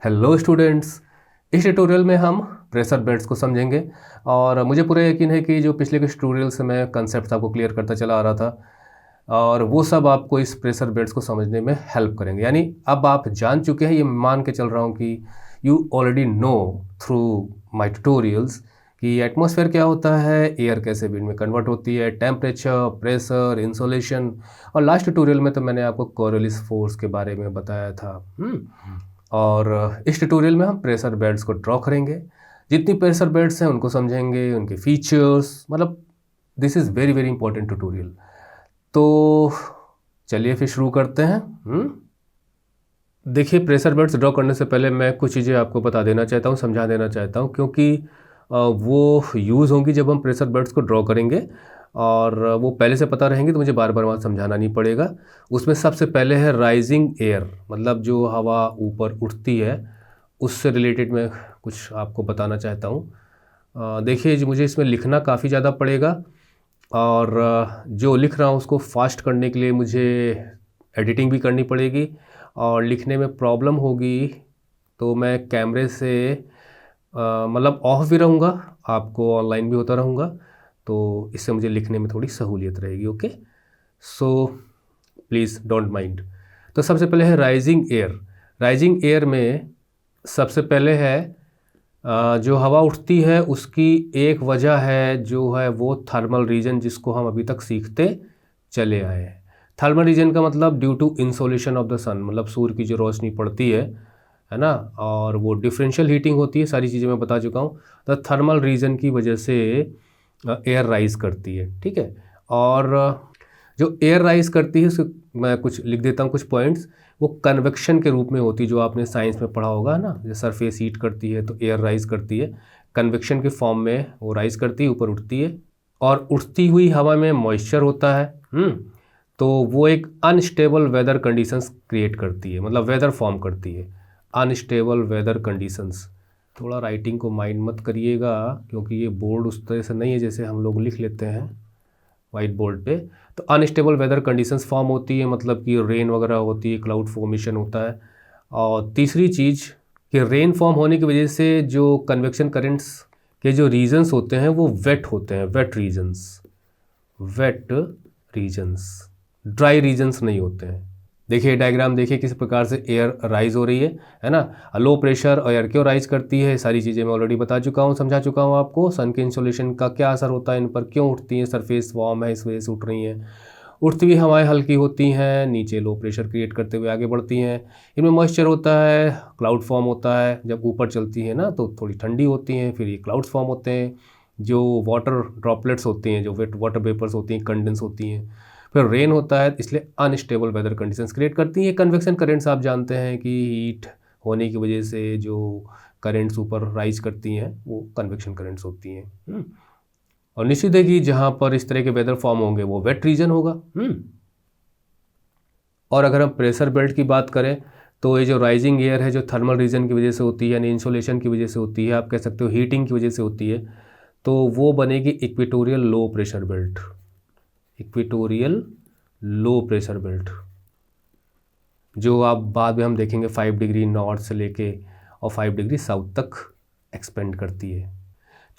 Hello students. इस tutorial में हम प्रेशर बेल्ट्स को समझेंगे और मुझे पूरा यकीन है कि जो पिछले कुछ ट्यूटोरियल से मैं कंसेप्ट आपको क्लियर करता चला आ रहा था और वो सब आपको इस प्रेशर बेल्ट्स को समझने में हेल्प करेंगे। यानी अब आप जान चुके हैं, ये मान के चल रहा हूँ कि you already know through my tutorials कि एटमॉस्फेयर क्या होता है, एयर कैसे विंड में कन्वर्ट होती है, टेम्परेचर, प्रेशर, इंसोलेशन। और लास्ट ट्यूटोरियल में तो मैंने आपको कोरियोलिस फोर्स के बारे में बताया था। और इस ट्यूटोरियल में हम प्रेशर बेल्ट्स को ड्रॉ करेंगे। जितनी प्रेशर बेल्ट्स हैं उनको समझेंगे, उनके फीचर्स, मतलब this is very very important tutorial. तो चलिए फिर शुरू करते हैं। देखिए, प्रेशर बेल्ट्स ड्रॉ करने से पहले मैं कुछ चीज़ें आपको बता देना चाहता हूँ, समझा देना चाहता हूँ, क्योंकि वो यूज़ होंगी जब हम प्रेशर बेल्ट्स को ड्रॉ करेंगे और वो पहले से पता रहेंगी तो मुझे बार बार वहाँ समझाना नहीं पड़ेगा। उसमें सबसे पहले है राइजिंग एयर, मतलब जो हवा ऊपर उठती है उससे रिलेटेड मैं कुछ आपको बताना चाहता हूँ। देखिए जी, मुझे इसमें लिखना काफ़ी ज़्यादा पड़ेगा और जो लिख रहा हूँ उसको फास्ट करने के लिए मुझे एडिटिंग भी करनी पड़ेगी और लिखने में प्रॉब्लम होगी तो मैं कैमरे से मतलब ऑफ भी रहूँगा, आपको ऑनलाइन भी होता रहूँगा, तो इससे मुझे लिखने में थोड़ी सहूलियत रहेगी। Okay, so please don't mind. तो सबसे पहले है राइजिंग एयर। राइजिंग एयर में सबसे पहले है जो हवा उठती है उसकी एक वजह है जो है वो थर्मल रीजन, जिसको हम अभी तक सीखते चले आए हैं। थर्मल रीजन का मतलब due to insolation of the sun, मतलब सूर्य की जो रोशनी पड़ती है ना, और वो डिफरेंशियल हीटिंग होती है, सारी चीज़ें मैं बता चुका हूँ। तो थर्मल रीजन की वजह से एयर राइज करती है, ठीक है। और जो एयर राइज करती है उसको मैं कुछ लिख देता हूँ, कुछ पॉइंट्स। वो कन्वेक्शन के रूप में होती है, जो आपने साइंस में पढ़ा होगा ना, जैसे सरफेस हीट करती है तो एयर राइज करती है, कन्वेक्शन के फॉर्म में वो राइज करती है, ऊपर उठती है। और उठती हुई हवा में मॉइस्चर होता है, तो वो एक अनस्टेबल वेदर कंडीशंस क्रिएट करती है, मतलब वेदर फॉर्म करती है, अनस्टेबल वेदर कंडीशंस। थोड़ा राइटिंग को माइंड मत करिएगा क्योंकि ये बोर्ड उस तरह से नहीं है जैसे हम लोग लिख लेते हैं वाइट बोर्ड पे। तो अनस्टेबल वेदर कंडीशंस फॉर्म होती है, मतलब कि रेन वगैरह होती है, क्लाउड फॉर्मेशन होता है। और तीसरी चीज़ कि रेन फॉर्म होने की वजह से जो कन्वेक्शन करेंट्स के जो रीजन्स होते हैं वो वेट होते हैं, wet regions, wet regions, dry regions नहीं होते हैं। देखिए डायग्राम, देखिए किस प्रकार से एयर राइज हो रही है ना। लो प्रेशर एयर क्यों राइज करती है, सारी चीज़ें मैं ऑलरेडी बता चुका हूँ, समझा चुका हूँ आपको। सन के इंसोलेशन का क्या असर होता है इन पर, क्यों उठती हैं, सरफेस वार्म है इस वजह से उठ रही हैं। उठती हुई हवाएं हल्की होती हैं, नीचे लो प्रेशर क्रिएट करते हुए आगे बढ़ती हैं। इनमें मॉइस्चर होता है, क्लाउड फॉर्म होता है, जब ऊपर चलती हैं ना तो थोड़ी ठंडी होती हैं, फिर ये क्लाउड्स फॉर्म होते हैं, जो वाटर ड्रॉपलेट्स होती हैं, जो वेट वाटर वेपर्स होती हैं, कंडेंस होती हैं, फिर रेन होता है, इसलिए अनस्टेबल वेदर कंडीशंस क्रिएट करती हैं। कन्वेक्शन करेंट्स आप जानते हैं कि हीट होने की वजह से जो करेंट्स ऊपर राइज करती हैं वो कन्वेक्शन करेंट्स होती हैं। और निश्चित है कि जहाँ पर इस तरह के वेदर फॉर्म होंगे वो वेट रीजन होगा। और अगर हम प्रेशर बेल्ट की बात करें तो ये जो राइजिंग एयर है जो थर्मल रीजन की वजह से होती है, यानी इंसोलेशन की वजह से होती है, आप कह सकते हो हीटिंग की वजह से होती है, तो वो बनेगी equatorial low pressure belt. Equatorial low pressure belt, जो आप बाद में हम देखेंगे 5 डिग्री नॉर्थ से लेके और 5 डिग्री साउथ तक एक्सपेंड करती है।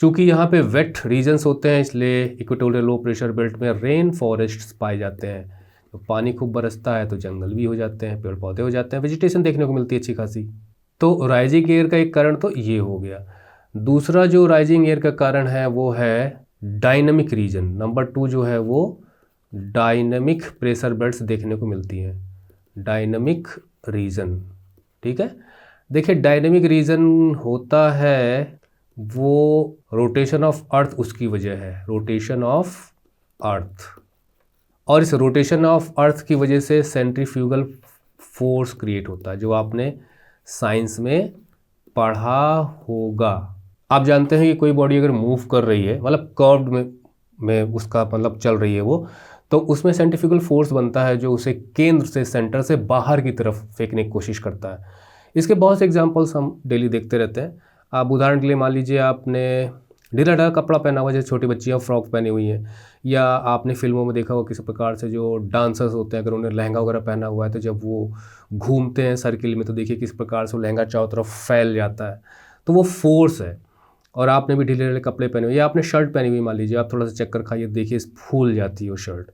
चूँकि यहाँ पे वेट रीजन्स होते हैं इसलिए इक्वेटोरियल लो प्रेशर बेल्ट में रेन फॉरेस्ट्स पाए जाते हैं। तो पानी खूब बरसता है तो जंगल भी हो जाते हैं, पेड़ पौधे हो जाते हैं, वेजिटेशन देखने को मिलती है अच्छी खासी। तो राइजिंग एयर का एक कारण तो ये हो गया। दूसरा जो राइजिंग एयर का कारण है वो है डायनामिक रीजन। नंबर 2 जो है वो डायनामिक प्रेशर बेल्ट्स देखने को मिलती हैं, डायनामिक रीजन, ठीक है। देखिए डायनामिक रीजन होता है वो रोटेशन ऑफ अर्थ, उसकी वजह है रोटेशन ऑफ अर्थ। और इस रोटेशन ऑफ अर्थ की वजह से सेंट्रीफ्यूगल फोर्स क्रिएट होता है, जो आपने साइंस में पढ़ा होगा। आप जानते हैं कि कोई बॉडी अगर मूव कर रही है, मतलब कर्व्ड में उसका मतलब चल रही है वो, तो उसमें सेंट्रीफ्यूगल फोर्स बनता है जो उसे केंद्र से, सेंटर से बाहर की तरफ फेंकने की कोशिश करता है। इसके बहुत से एग्जांपल्स हम डेली देखते रहते हैं। आप उदाहरण के लिए मान लीजिए आपने ढीला ढाला कपड़ा पहना हुआ, जैसे छोटी बच्चियाँ फ्रॉक पहनी हुई हैं, या आपने फिल्मों में देखा होगा किसी प्रकार से जो डांसर्स होते हैं अगर उन्हें लहंगा वगैरह पहना हुआ है तो जब वो घूमते हैं सर्किल में तो देखिए किस प्रकार से वो लहंगा चारों तरफ फैल जाता है, तो वो फोर्स है। और आपने भी ढीले ढीले कपड़े पहने हुए या आपने शर्ट पहनी हुई मान लीजिए, आप थोड़ा सा चक्कर खाइए देखिए फूल जाती है वो शर्ट,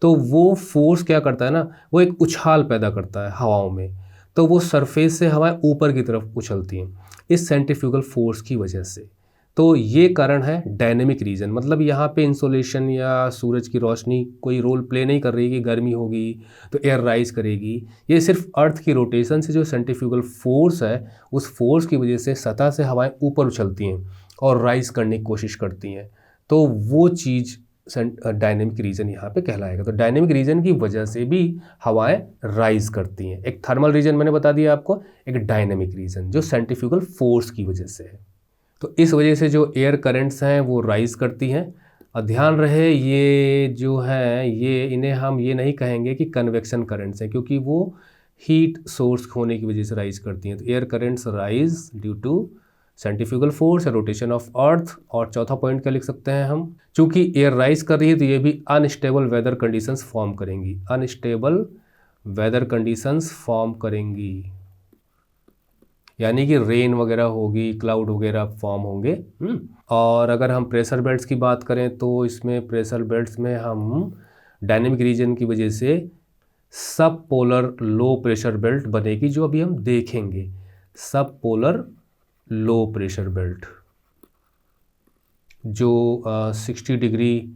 तो वो फोर्स क्या करता है ना, वो एक उछाल पैदा करता है हवाओं में, तो वो सरफेस से हवाएं ऊपर की तरफ उछलती हैं इस सेंट्रीफ्यूगल फोर्स की वजह से। तो ये कारण है डायनेमिक रीजन, मतलब यहाँ पे इंसोलेशन या सूरज की रोशनी कोई रोल प्ले नहीं कर रही कि गर्मी होगी तो एयर राइज करेगी, ये सिर्फ अर्थ की रोटेशन से जो सेंट्रीफ्यूगल फोर्स है उस फोर्स की वजह से सतह से हवाएं ऊपर उछलती हैं और राइज करने की कोशिश करती हैं, तो वो चीज़ डायनेमिक रीजन यहाँ पे कहलाएगा। तो डायनेमिक रीजन की वजह से भी हवाएं राइज करती हैं। एक थर्मल रीजन मैंने बता दिया आपको, एक डायनेमिक रीजन जो सेंट्रीफ्यूगल फोर्स की वजह से है। तो इस वजह से जो एयर करंट्स हैं वो राइज करती हैं। और ध्यान रहे ये जो हैं ये इन्हें हम ये नहीं कहेंगे कि कन्वेक्शन करंट्स हैं, क्योंकि वो हीट सोर्स होने की वजह से राइज करती हैं। तो air currents rise due to centrifugal force या रोटेशन ऑफ अर्थ। और चौथा पॉइंट क्या लिख सकते हैं हम, चूंकि एयर राइज कर रही है तो ये भी अनस्टेबल वेदर कंडीशंस फॉर्म करेंगी, अनस्टेबल वेदर कंडीशंस फॉर्म करेंगी, यानी कि रेन वगैरह होगी, क्लाउड वगैरह फॉर्म होंगे। और अगर हम प्रेशर बेल्ट्स की बात करें तो इसमें प्रेशर बेल्ट्स में हम डायनेमिक रीजन की वजह से सब पोलर लो प्रेशर बेल्ट बनेगी, जो अभी हम देखेंगे। सब पोलर लो प्रेशर बेल्ट जो 60 डिग्री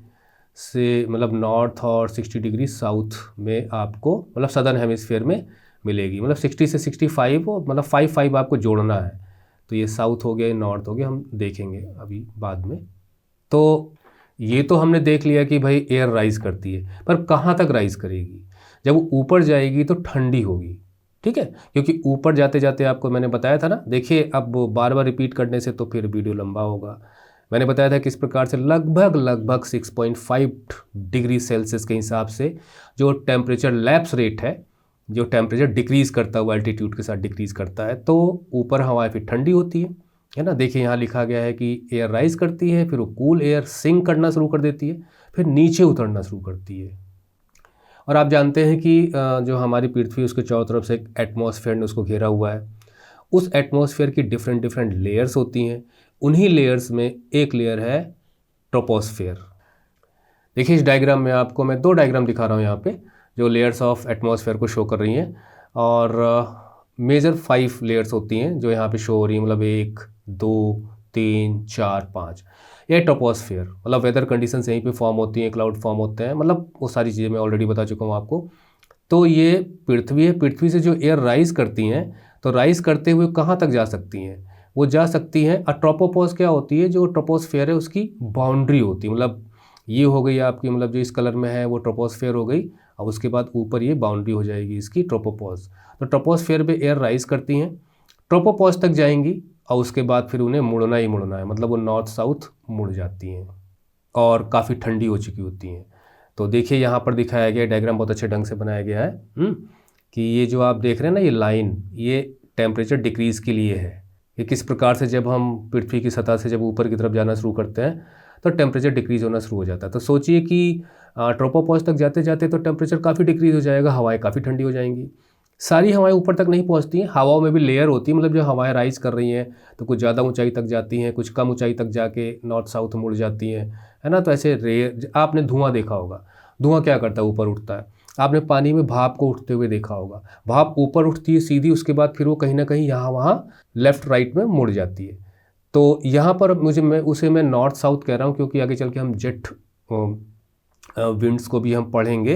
से मतलब नॉर्थ और 60 डिग्री साउथ में आपको मतलब सदर्न हेमिस्फीयर में मिलेगी, मतलब 60 से 65 मतलब 5 आपको जोड़ना है। तो ये साउथ हो गया, नॉर्थ हो गया, हम देखेंगे अभी बाद में। तो ये तो हमने देख लिया कि भाई एयर राइज करती है, पर कहाँ तक राइज करेगी, जब वो ऊपर जाएगी तो ठंडी होगी, ठीक है, क्योंकि ऊपर जाते जाते आपको मैंने बताया था ना, देखिए अब बार बार रिपीट करने से तो फिर वीडियो लंबा होगा। मैंने बताया था किस प्रकार से लगभग 6.5 डिग्री सेल्सियस के हिसाब से जो टेम्परेचर लैप्स रेट है, जो टेम्परेचर डिक्रीज़ करता है वो एल्टीट्यूड के साथ डिक्रीज़ करता है, तो ऊपर हवाएं फिर ठंडी होती है ना। देखिए यहाँ लिखा गया है कि एयर राइज करती है, फिर वो कूल एयर सिंक करना शुरू कर देती है, फिर नीचे उतरना शुरू करती है। और आप जानते हैं कि जो हमारी पृथ्वी उसके चारों तरफ से एक एटमॉस्फेयर ने उसको घेरा हुआ है, उस एटमॉस्फेयर की डिफरेंट लेयर्स होती हैं। उन्हीं लेयर्स में एक लेयर है ट्रोपोस्फेयर। देखिए इस डायग्राम में आपको मैं 2 डायग्राम दिखा रहा हूँ यहाँ पे, जो लेयर्स ऑफ एटमॉस्फेयर को शो कर रही हैं। और मेजर 5 लेयर्स होती हैं जो यहाँ पे शो हो रही हैं, मतलब 1 2 3 4 5। ये ट्रोपोस्फेयर, मतलब वेदर कंडीशंस यहीं पे फॉर्म होती हैं, क्लाउड फॉर्म होते हैं, मतलब वो सारी चीज़ें मैं ऑलरेडी बता चुका हूँ आपको। तो ये पृथ्वी है, पृथ्वी से जो एयर राइज करती हैं तो राइज करते हुए कहाँ तक जा सकती हैं, वो जा सकती हैं। ट्रोपोपॉज क्या होती है, जो ट्रोपोस्फेयर है उसकी बाउंड्री होती है, मतलब ये हो गई आपकी, मतलब जो इस कलर में है वो ट्रोपोस्फेयर हो गई, और उसके बाद ऊपर ये बाउंड्री हो जाएगी इसकी ट्रोपोपॉज। तो ट्रोपोस्फेयर पे एयर राइज करती हैं, ट्रोपोपॉज तक जाएंगी और उसके बाद फिर उन्हें मुड़ना ही मुड़ना है, मतलब वो नॉर्थ साउथ मुड़ जाती हैं और काफ़ी ठंडी हो चुकी होती हैं। तो देखिए यहाँ पर दिखाया गया डायग्राम बहुत अच्छे ढंग से बनाया गया है कि ये जो आप देख रहे हैं ना, ये लाइन, ये टेम्परेचर डिक्रीज़ के लिए है कि किस प्रकार से जब हम पृथ्वी की सतह से जब ऊपर की तरफ जाना शुरू करते हैं तो टेम्परेचर डिक्रीज़ होना शुरू हो जाता है। तो सोचिए कि ट्रोपोपॉज तक जाते जाते तो टेम्परेचर काफ़ी डिक्रीज़ हो जाएगा, हवाएं काफ़ी ठंडी हो जाएंगी। सारी हवाएं ऊपर तक नहीं पहुंचती हैं, हवाओं में भी लेयर होती है, मतलब जो हवाएं राइज कर रही हैं तो कुछ ज़्यादा ऊंचाई तक जाती हैं, कुछ कम ऊंचाई तक जाके नॉर्थ साउथ मुड़ जाती हैं, है ना। तो ऐसे आपने धुआं देखा होगा, धुआं क्या करता है, ऊपर उठता है। आपने पानी में भाप को उठते हुए देखा होगा, भाप ऊपर उठती है सीधी, उसके बाद फिर वो कहीं ना कहीं यहाँ वहाँ लेफ्ट राइट में मुड़ जाती है। तो यहाँ पर मैं नॉर्थ साउथ कह रहा हूँ, क्योंकि आगे चल के हम जेट विंड्स को भी हम पढ़ेंगे,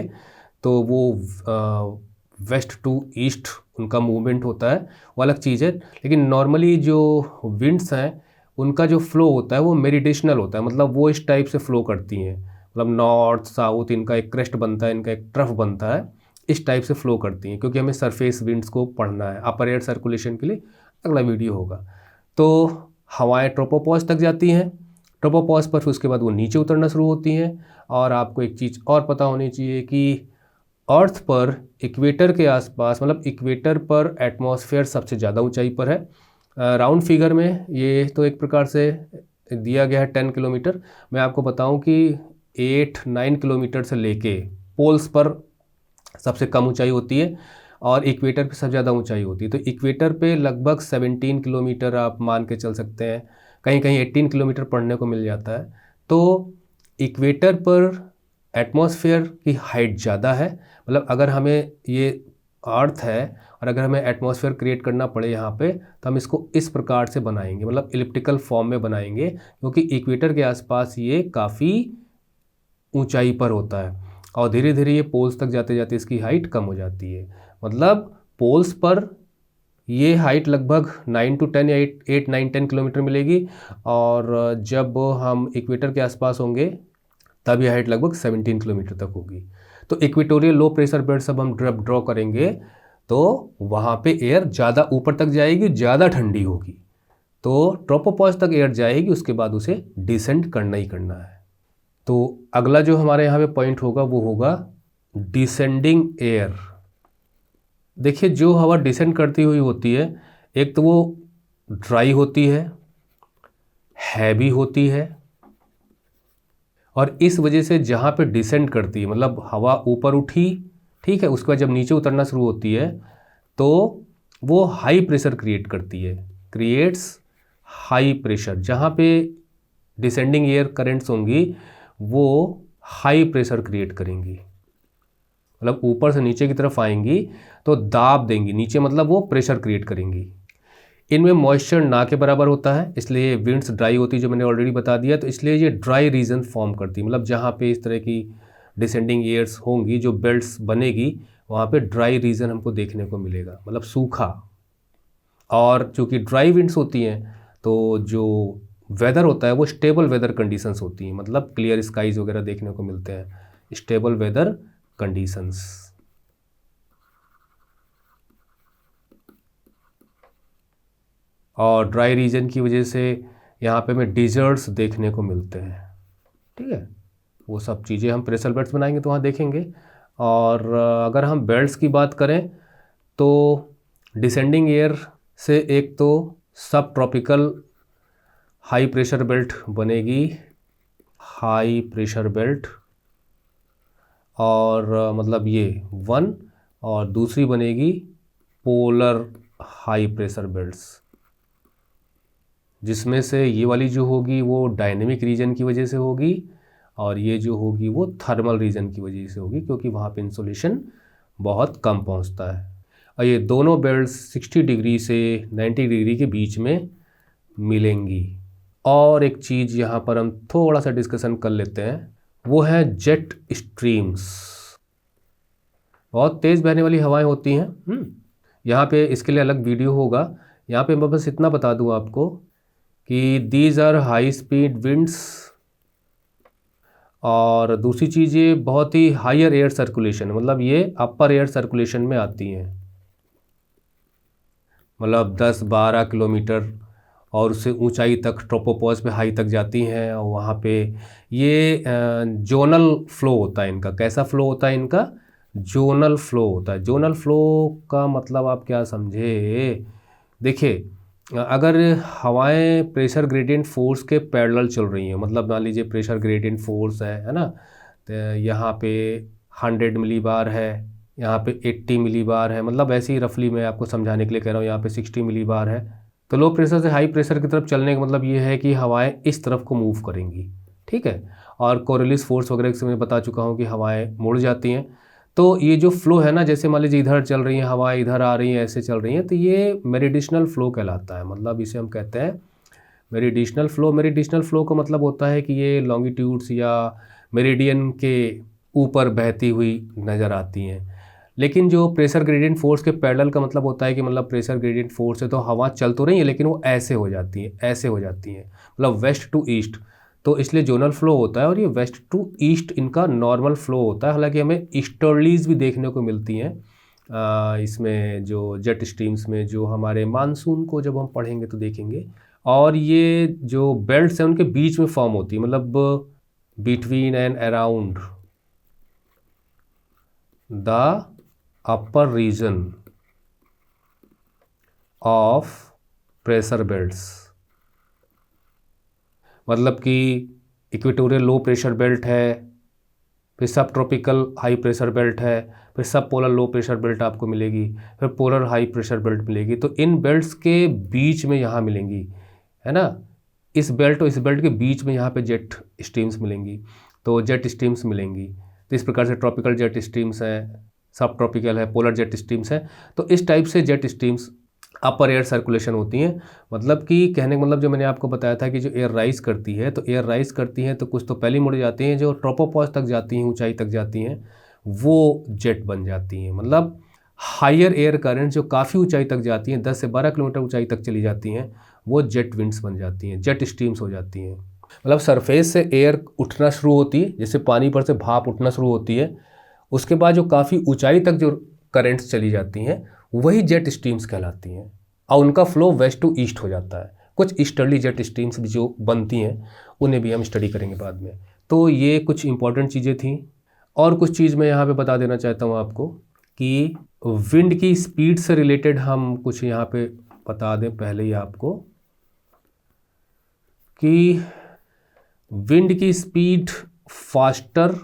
तो वो वेस्ट टू ईस्ट उनका मूवमेंट होता है, वो अलग चीज़ है। लेकिन नॉर्मली जो विंड्स हैं उनका जो फ्लो होता है वो मेरिडेशनल होता है, मतलब वो इस टाइप से फ्लो करती हैं, मतलब नॉर्थ साउथ इनका एक क्रेस्ट बनता है, इनका एक ट्रफ बनता है, इस टाइप से फ्लो करती हैं। क्योंकि हमें सरफेस विंड्स को पढ़ना है, अपर एयर सर्कुलेशन के लिए अगला वीडियो होगा। तो हवाएं ट्रोपोपॉज तक जाती हैं, ट्रोपोपॉज पर फिर उसके बाद वो नीचे उतरना शुरू होती हैं। और आपको एक चीज़ और पता होनी चाहिए कि अर्थ पर इक्वेटर के आसपास, मतलब इक्वेटर पर एटमॉस्फेयर सबसे ज़्यादा ऊंचाई पर है। राउंड फिगर में ये तो एक प्रकार से दिया गया है 10 किलोमीटर। मैं आपको बताऊं कि 8-9 किलोमीटर से लेके पोल्स पर सबसे कम ऊंचाई होती है और इक्वेटर पे सबसे ज़्यादा ऊंचाई होती है। तो इक्वेटर पे लगभग 17 किलोमीटर आप मान के चल सकते हैं, कहीं कहीं 18 किलोमीटर पढ़ने को मिल जाता है। तो इक्वेटर पर एटमॉस्फेयर की हाइट ज़्यादा है। मतलब अगर हमें ये अर्थ है और अगर हमें एटमॉस्फेयर क्रिएट करना पड़े यहाँ पे, तो हम इसको इस प्रकार से बनाएंगे, मतलब इलिप्टिकल फॉर्म में बनाएंगे, क्योंकि इक्वेटर के आसपास ये काफ़ी ऊंचाई पर होता है और धीरे धीरे ये पोल्स तक जाते जाते इसकी हाइट कम हो जाती है। मतलब पोल्स पर ये हाइट लगभग 9 to 10 या 8-9-10 किलोमीटर मिलेगी और जब हम इक्वेटर के आसपास होंगे तब यह हाइट लगभग 17 किलोमीटर तक होगी। तो इक्वेटोरियल लो प्रेशर बेल्ट सब हम ड्रॉ करेंगे तो वहाँ पे एयर ज़्यादा ऊपर तक जाएगी, ज़्यादा ठंडी होगी, तो ट्रोपोपॉज तक एयर जाएगी, उसके बाद उसे डिसेंड करना ही करना है। तो अगला जो हमारे यहाँ पे पॉइंट होगा वो होगा डिसेंडिंग एयर। देखिए जो हवा डिसेंड करती हुई होती है, एक तो वो ड्राई होती है, हैवी होती है, और इस वजह से जहाँ पे डिसेंड करती है, मतलब हवा ऊपर उठी, ठीक है, उसके बाद जब नीचे उतरना शुरू होती है तो वो हाई प्रेशर क्रिएट करती है, क्रिएट्स हाई प्रेशर। जहाँ पे डिसेंडिंग एयर करेंट्स होंगी वो हाई प्रेशर क्रिएट करेंगी, मतलब ऊपर से नीचे की तरफ आएंगी तो दाब देंगी नीचे, मतलब वो प्रेशर क्रिएट करेंगी। इनमें मॉइस्चर ना के बराबर होता है, इसलिए विंड्स ड्राई होती है, जो मैंने ऑलरेडी बता दिया। तो इसलिए ये ड्राई रीजन फॉर्म करती है, मतलब जहाँ पे इस तरह की डिसेंडिंग एयर्स होंगी, जो बेल्ट्स बनेगी, वहाँ पे ड्राई रीजन हमको देखने को मिलेगा, मतलब सूखा। और चूँकि ड्राई विंड्स होती हैं तो जो वेदर होता है वो स्टेबल वेदर कंडीशंस होती हैं, मतलब क्लियर स्काइज वगैरह देखने को मिलते हैं, स्टेबल वेदर कंडीशंस। और ड्राई रीजन की वजह से यहाँ पे हमें डिजर्ट्स देखने को मिलते हैं, ठीक है। वो सब चीज़ें हम प्रेशर बेल्ट्स बनाएंगे तो वहाँ देखेंगे। और अगर हम बेल्ट्स की बात करें तो डिसेंडिंग एयर से एक तो सब ट्रॉपिकल हाई प्रेशर बेल्ट बनेगी, हाई प्रेशर बेल्ट, और मतलब ये वन, और दूसरी बनेगी पोलर हाई प्रेशर बेल्ट्स, जिसमें से ये वाली जो होगी वो डायनेमिक रीजन की वजह से होगी और ये जो होगी वो थर्मल रीजन की वजह से होगी, क्योंकि वहाँ पे इंसुलेशन बहुत कम पहुँचता है। और ये दोनों बेल्ट्स 60 डिग्री से 90 डिग्री के बीच में मिलेंगी। और एक चीज़ यहाँ पर हम थोड़ा सा डिस्कशन कर लेते हैं, वो है जेट स्ट्रीम्स। बहुत तेज़ बहने वाली हवाएं होती हैं। यहाँ पे इसके लिए अलग वीडियो होगा। यहाँ पे मैं बस इतना बता दूँ आपको कि these are high speed winds, और दूसरी चीज़ ये बहुत ही हायर एयर सर्कुलेशन, मतलब ये अपर एयर सर्कुलेशन में आती हैं, मतलब 10-12 किलोमीटर और उससे ऊंचाई तक ट्रोपोपॉज पे हाई तक जाती हैं। और वहाँ पे ये जोनल फ्लो होता है इनका। कैसा फ्लो होता है इनका? जोनल फ्लो होता है। जोनल फ्लो का मतलब आप क्या समझे? देखिए अगर हवाएं प्रेशर ग्रेडियंट फोर्स के पैरेलल चल रही हैं, मतलब मान लीजिए प्रेशर ग्रेडियंट फोर्स है ना, तो यहाँ पे 100 मिली बार है, यहाँ पे 80 मिली बार है, मतलब ऐसे ही रफली मैं आपको समझाने के लिए कह रहा हूँ, यहाँ पे 60 मिली बार है। तो लो प्रेशर से हाई प्रेशर की तरफ चलने का मतलब ये है कि हवाएं इस तरफ को मूव करेंगी, ठीक है। और कोरियलिस फोर्स वगैरह से मैं बता चुका हूँ कि हवाएं मुड़ जाती हैं। तो ये जो फ्लो है ना, जैसे मान लीजिए इधर चल रही हैं हवाएं, इधर आ रही हैं, ऐसे चल रही हैं, तो ये मेरिडिशनल फ्लो कहलाता है। मतलब इसे हम कहते हैं मेरिडिशनल फ्लो। मेरिडिशनल फ्लो का मतलब होता है कि ये लॉन्गिट्यूड्स या मेरिडियन के ऊपर बहती हुई नज़र आती हैं। लेकिन जो प्रेशर ग्रेडियंट फोर्स के पैरेलल का मतलब होता है कि मतलब प्रेशर ग्रेडियंट फोर्स है तो हवा चल तो रही है लेकिन वो ऐसे हो जाती है, ऐसे हो जाती हैं, मतलब वेस्ट टू ईस्ट। तो इसलिए जोनल फ्लो होता है और ये वेस्ट टू ईस्ट इनका नॉर्मल फ्लो होता है। हालांकि हमें ईस्टर्लीज भी देखने को मिलती हैं इसमें, जो जेट स्ट्रीम्स में, जो हमारे मानसून को जब हम पढ़ेंगे तो देखेंगे। और ये जो बेल्ट्स हैं उनके बीच में फॉर्म होती है, मतलब between and around the upper region of pressure belts. मतलब कि इक्वेटोरियल लो प्रेशर बेल्ट है, फिर सब ट्रॉपिकल हाई प्रेशर बेल्ट है, फिर सब पोलर लो प्रेशर बेल्ट आपको मिलेगी, फिर पोलर हाई प्रेशर बेल्ट मिलेगी। तो इन बेल्ट्स के बीच में यहाँ मिलेंगी, है ना, इस बेल्ट और इस बेल्ट के बीच में यहाँ पे जेट स्ट्रीम्स मिलेंगी, तो जेट स्ट्रीम्स मिलेंगी। तो इस प्रकार से ट्रॉपिकल जेट स्ट्रीम्स हैं, सब ट्रॉपिकल है, पोलर जेट स्ट्रीम्स हैं। तो इस टाइप से जेट स्ट्रीम्स अपर एयर सर्कुलेशन होती हैं। मतलब कि कहने का मतलब जो मैंने आपको बताया था कि जो एयर राइज करती है, तो एयर राइज करती है तो कुछ तो पहले मुड़ जाती हैं, जो ट्रोपोपॉज तक जाती हैं, ऊंचाई तक जाती हैं, वो जेट बन जाती हैं। मतलब हायर एयर करंट जो काफ़ी ऊंचाई तक जाती हैं, 10 से 12 किलोमीटर ऊंचाई तक चली जाती हैं, वो जेट विंड्स बन जाती हैं, जेट स्ट्रीम्स हो जाती हैं। मतलब सरफेस से एयर उठना शुरू होती है, जैसे पानी पर से भाप उठना शुरू होती है, उसके बाद जो काफ़ी ऊंचाई तक जो करंट्स चली जाती हैं वही जेट स्ट्रीम्स कहलाती हैं, और उनका फ्लो वेस्ट टू ईस्ट हो जाता है। कुछ ईस्टर्ली जेट स्ट्रीम्स भी जो बनती हैं उन्हें भी हम स्टडी करेंगे बाद में। तो ये कुछ इंपॉर्टेंट चीज़ें थी। और कुछ चीज़ मैं यहाँ पे बता देना चाहता हूँ आपको कि विंड की स्पीड से रिलेटेड हम कुछ यहाँ पे बता दें पहले ही आपको कि विंड की स्पीड फास्टर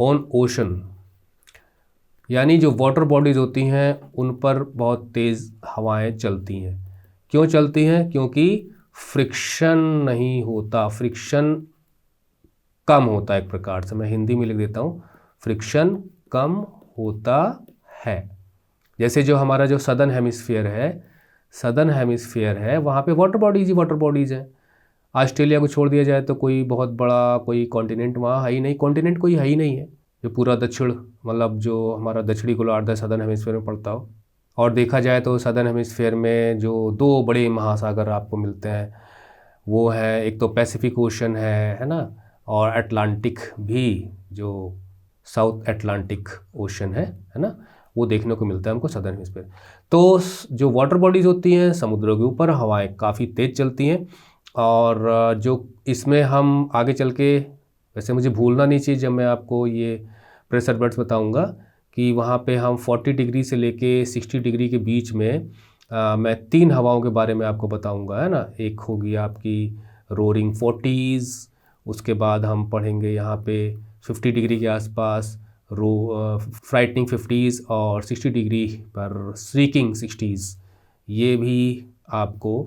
ऑन ओशन, यानी जो वाटर बॉडीज़ होती हैं उन पर बहुत तेज़ हवाएं चलती हैं। क्यों चलती हैं? क्योंकि फ्रिक्शन नहीं होता, फ्रिक्शन कम होता है। एक प्रकार से मैं हिंदी में लिख देता हूँ, फ्रिक्शन कम होता है। जैसे जो हमारा जो सदर्न हेमिस्फीयर है, सदर्न हेमिस्फीयर है, वहाँ पे वाटर बॉडीज़ ही वाटर बॉडीज़ हैं। ऑस्ट्रेलिया को छोड़ दिया जाए तो कोई बहुत बड़ा कोई कॉन्टिनेंट वहाँ है ही नहीं, कॉन्टिनेंट कोई है ही नहीं है जो पूरा दक्षिण, मतलब जो हमारा दक्षिणी गोलार्ध है सदर्न हेमिस्फीयर में पड़ता हो। और देखा जाए तो सदर्न हेमिस्फीयर में जो दो बड़े महासागर आपको मिलते हैं वो है, एक तो पैसिफिक ओशन है ना, और अटलांटिक भी, जो साउथ अटलांटिक ओशन है ना, वो देखने को मिलता है हमको सदर्न हेमिस्फीयर। तो जो वाटर बॉडीज़ होती हैं समुद्रों के ऊपर हवाएं काफ़ी तेज़ चलती हैं, और जो इसमें हम आगे चल के, वैसे मुझे भूलना नहीं चाहिए जब मैं आपको ये प्रेशर बेल्ट्स बताऊंगा कि वहाँ पे हम 40 डिग्री से लेके 60 डिग्री के बीच में मैं 3 हवाओं के बारे में आपको बताऊंगा, है ना। एक होगी आपकी रोरिंग 40s, उसके बाद हम पढ़ेंगे यहाँ पे 50 डिग्री के आसपास फ्राइटनिंग 50s, और 60 डिग्री पर श्रीकिंग 60s, ये भी आपको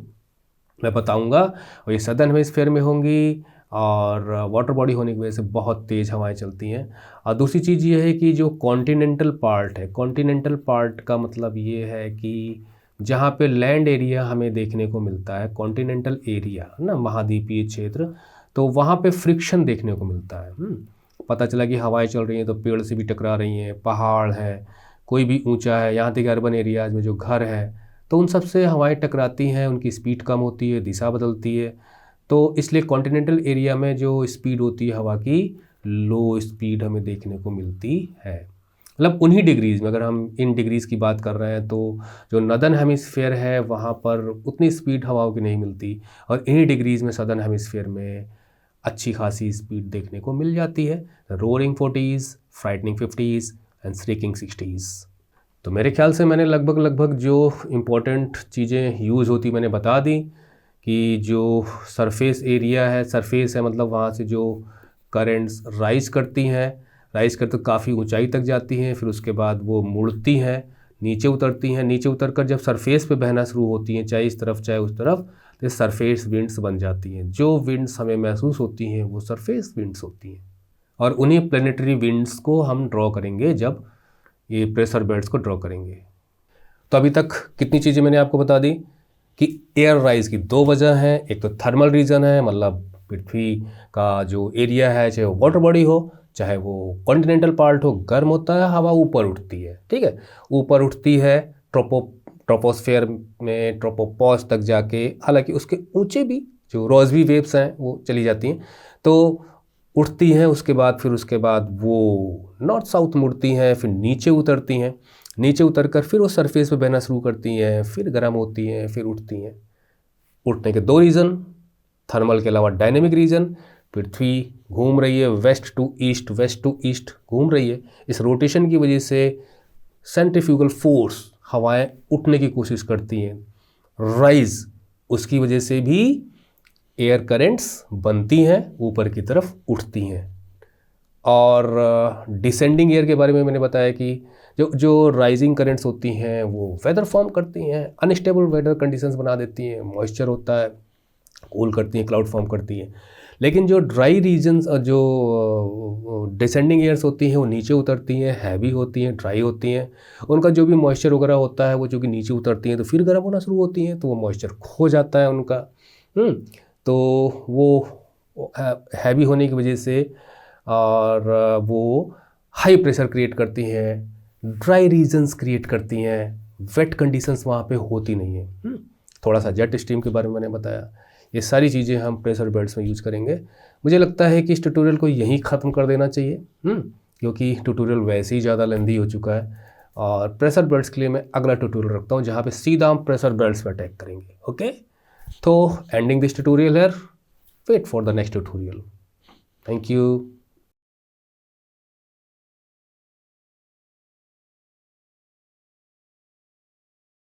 मैं बताऊंगा। और ये सदर्न हेमिस्फीयर में होंगी, और वाटर बॉडी होने की वजह से बहुत तेज़ हवाएं चलती हैं। और दूसरी चीज़ ये है कि जो कॉन्टिनेंटल पार्ट है, कॉन्टिनेंटल पार्ट का मतलब ये है कि जहाँ पे लैंड एरिया हमें देखने को मिलता है, कॉन्टिनेंटल एरिया ना, महाद्वीपीय क्षेत्र, तो वहाँ पे फ्रिक्शन देखने को मिलता है। पता चला कि हवाएं चल रही हैं तो पेड़ से भी टकरा रही हैं, पहाड़ है, कोई भी ऊंचा है, यहाँ तक अर्बन एरियाज में जो घर है, तो उन सब से हवाएं टकराती हैं, उनकी स्पीड कम होती है, दिशा बदलती है। तो इसलिए कॉन्टिनेंटल एरिया में जो स्पीड होती है हवा की, लो स्पीड हमें देखने को मिलती है। मतलब उन्हीं डिग्रीज़ में, अगर हम इन डिग्रीज़ की बात कर रहे हैं, तो जो नदर्न हेमिस्फीयर है वहाँ पर उतनी स्पीड हवाओं की नहीं मिलती, और इन्हीं डिग्रीज़ में सदर्न हेमिस्फीयर में अच्छी खासी स्पीड देखने को मिल जाती है। Roaring 40s, frightening 50s and shrieking 60s। तो मेरे ख्याल से मैंने लगभग जो इम्पोर्टेंट चीज़ें यूज़ होती मैंने बता दी, कि जो सरफेस एरिया है, सरफेस है मतलब वहाँ से जो करंट्स राइज़ करती हैं, राइज़ करते काफ़ी ऊंचाई तक जाती हैं, फिर उसके बाद वो मुड़ती हैं, नीचे उतरती हैं, नीचे उतरकर जब सरफेस पे बहना शुरू होती हैं, चाहे इस तरफ चाहे उस तरफ, तो सरफेस विंड्स बन जाती हैं। जो विंड्स हमें महसूस होती हैं वो सरफेस विंड्स होती हैं, और उन्हीं प्लेनेटरी विंड्स को हम ड्रॉ करेंगे जब ये प्रेशर बेल्ट्स को ड्रॉ करेंगे। तो अभी तक कितनी चीज़ें मैंने आपको बता दी कि एयर राइज की 2 वजह हैं। एक तो थर्मल रीजन है, मतलब पृथ्वी का जो एरिया है, चाहे वो वाटर बॉडी हो चाहे वो कॉन्टिनेंटल पार्ट हो, गर्म होता है, हवा ऊपर उठती है, ठीक है, ऊपर उठती है ट्रोपोस्फेयर में, ट्रोपोपॉज तक जाके, हालांकि उसके ऊंचे भी जो रोजबी वेव्स हैं वो चली जाती हैं, तो उठती हैं, उसके बाद वो नॉर्थ साउथ मुड़ती हैं, फिर नीचे उतरती हैं, नीचे उतरकर फिर वो सरफेस पे बहना शुरू करती हैं, फिर गर्म होती हैं, फिर उठती हैं। उठने के 2 रीज़न, थर्मल के अलावा डायनेमिक रीजन। पृथ्वी घूम रही है वेस्ट टू ईस्ट घूम रही है। इस रोटेशन की वजह से सेंट्रीफ्यूगल फोर्स, हवाएं उठने की कोशिश करती हैं, राइज उसकी वजह से भी एयर करेंट्स बनती हैं, ऊपर की तरफ उठती हैं। और डिसेंडिंग एयर के बारे में मैंने बताया कि जो राइजिंग करंट्स होती हैं वो वेदर फॉर्म करती हैं, अनस्टेबल वेदर कंडीशंस बना देती हैं, मॉइस्चर होता है, कूल करती हैं, क्लाउड फॉर्म करती हैं। लेकिन जो ड्राई रीजन्स, जो डिसेंडिंग एयर्स होती हैं वो नीचे उतरती हैं, हैवी होती हैं, ड्राई होती हैं, उनका जो भी मॉइस्चर वगैरह होता है वो चूँकि नीचे उतरती हैं तो फिर गर्म होना शुरू होती हैं, तो वो मॉइस्चर खो जाता है उनका। तो वो हैवी होने की वजह से और वो हाई प्रेशर क्रिएट करती हैं, ड्राई रीजन्स क्रिएट करती हैं, वेट कंडीशंस वहाँ पे होती नहीं है। थोड़ा सा जेट स्ट्रीम के बारे में मैंने बताया। ये सारी चीज़ें हम प्रेशर बेल्ट्स में यूज़ करेंगे। मुझे लगता है कि इस ट्यूटोरियल को यहीं ख़त्म कर देना चाहिए, क्योंकि ट्यूटोरियल वैसे ही ज़्यादा लेंदी हो चुका है। और प्रेशर बेल्ट्स के लिए मैं अगला ट्यूटोरियल रखता हूँ जहाँ पे सीधा हम प्रेशर बेल्ट्स पर अटैक करेंगे। ओके, तो ending this tutorial here, wait for the next tutorial. Thank you.